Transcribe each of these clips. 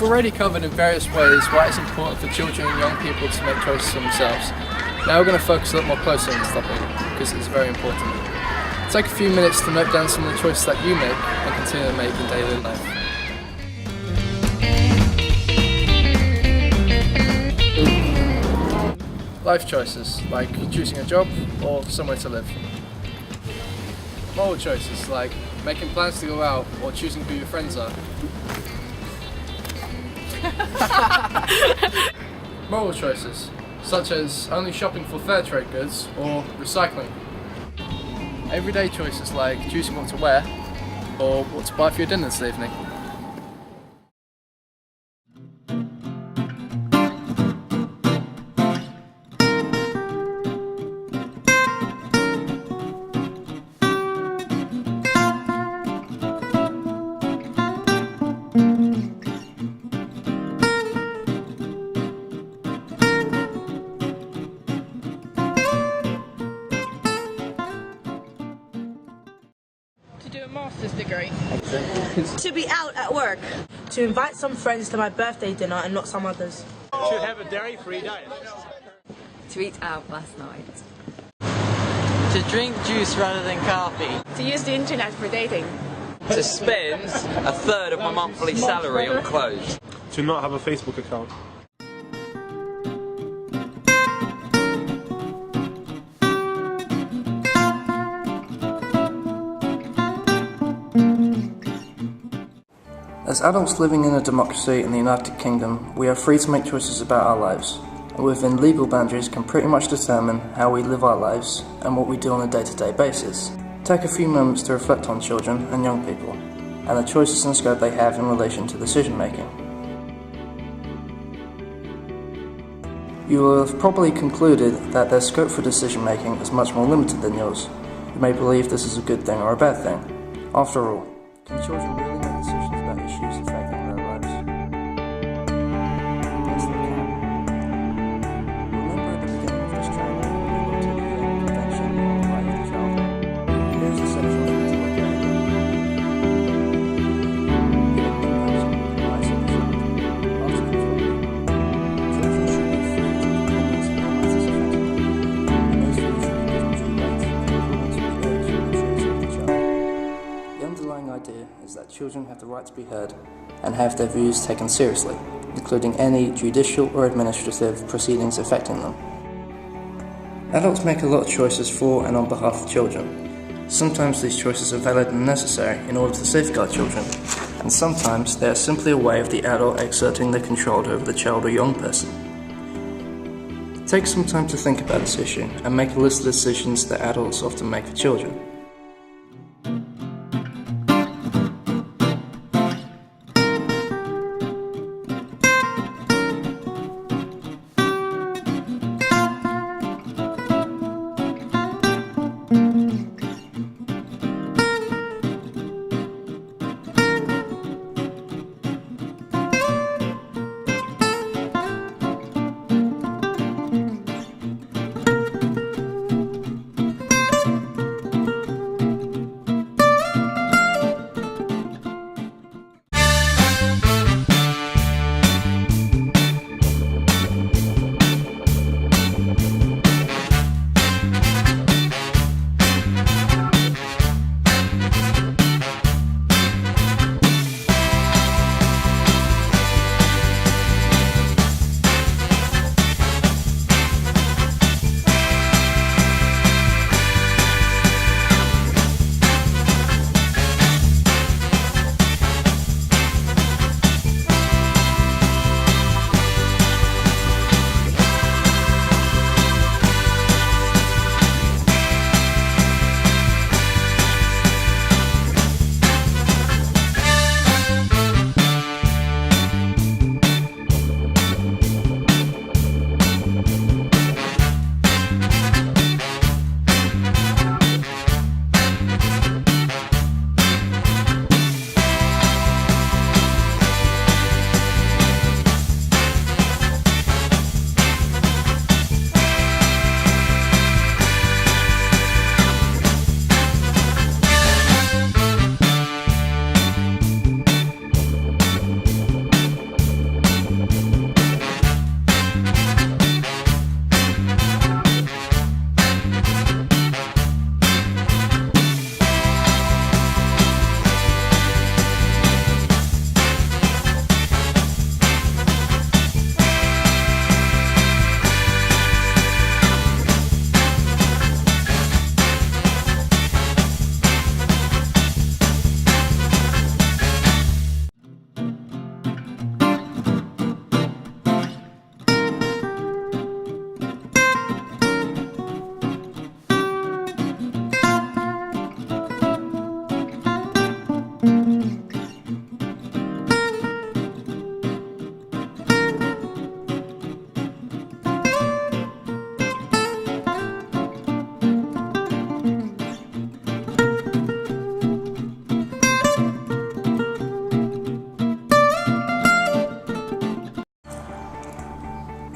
We've already covered in various ways why it's important for children and young people to make choices for themselves. Now we're going to focus a lot more closely on this topic, because it's very important. Take a few minutes to note down some of the choices that you make and continue to make in daily life. Life choices, like choosing a job or somewhere to live. Moral choices, like making plans to go out or choosing who your friends are. Moral choices, such as only shopping for fair trade goods or recycling. Everyday choices like choosing what to wear or what to buy for your dinner this evening. To do a master's degree. To be out at work. To invite some friends to my birthday dinner and not some others. To have a dairy-free diet. To eat out last night. To drink juice rather than coffee. To use the internet for dating. To spend a third of my monthly salary on clothes. To not have a Facebook account. As adults living in a democracy in the United Kingdom, we are free to make choices about our lives, and within legal boundaries can pretty much determine how we live our lives and what we do on a day-to-day basis. Take a few moments to reflect on children and young people, and the choices and scope they have in relation to decision making. You will have probably concluded that their scope for decision making is much more limited than yours. You may believe this is a good thing or a bad thing. After all, can children really make decisions about issues affecting their lives? Yes, they can. Remember at the beginning of this training, we looked at the Convention on the Right of the Child. Here's a section to look at. Is that children have the right to be heard and have their views taken seriously, including any judicial or administrative proceedings affecting them. Adults make a lot of choices for and on behalf of children. Sometimes these choices are valid and necessary in order to safeguard children, and sometimes they are simply a way of the adult exerting their control over the child or young person. Take some time to think about this issue and make a list of decisions that adults often make for children.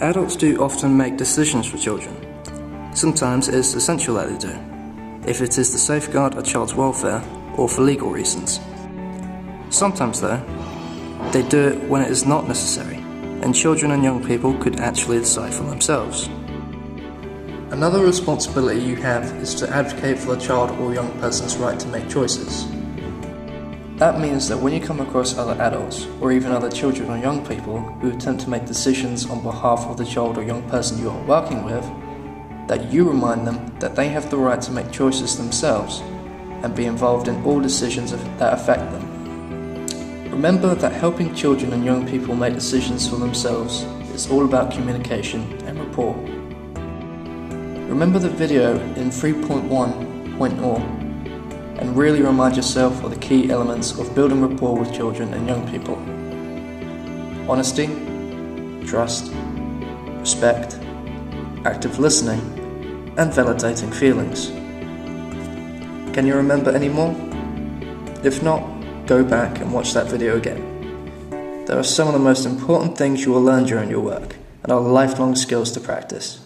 Adults do often make decisions for children. Sometimes it is essential that they do, if it is to safeguard a child's welfare or for legal reasons. Sometimes though, they do it when it is not necessary, and children and young people could actually decide for themselves. Another responsibility you have is to advocate for the child or young person's right to make choices. That means that when you come across other adults, or even other children or young people who attempt to make decisions on behalf of the child or young person you are working with, that you remind them that they have the right to make choices themselves and be involved in all decisions that affect them. Remember that helping children and young people make decisions for themselves is all about communication and rapport. Remember the video in 3.1.ALL and really remind yourself of the key elements of building rapport with children and young people. Honesty, trust, respect, active listening, and validating feelings. Can you remember any more? If not, go back and watch that video again. There are some of the most important things you will learn during your work and are lifelong skills to practice.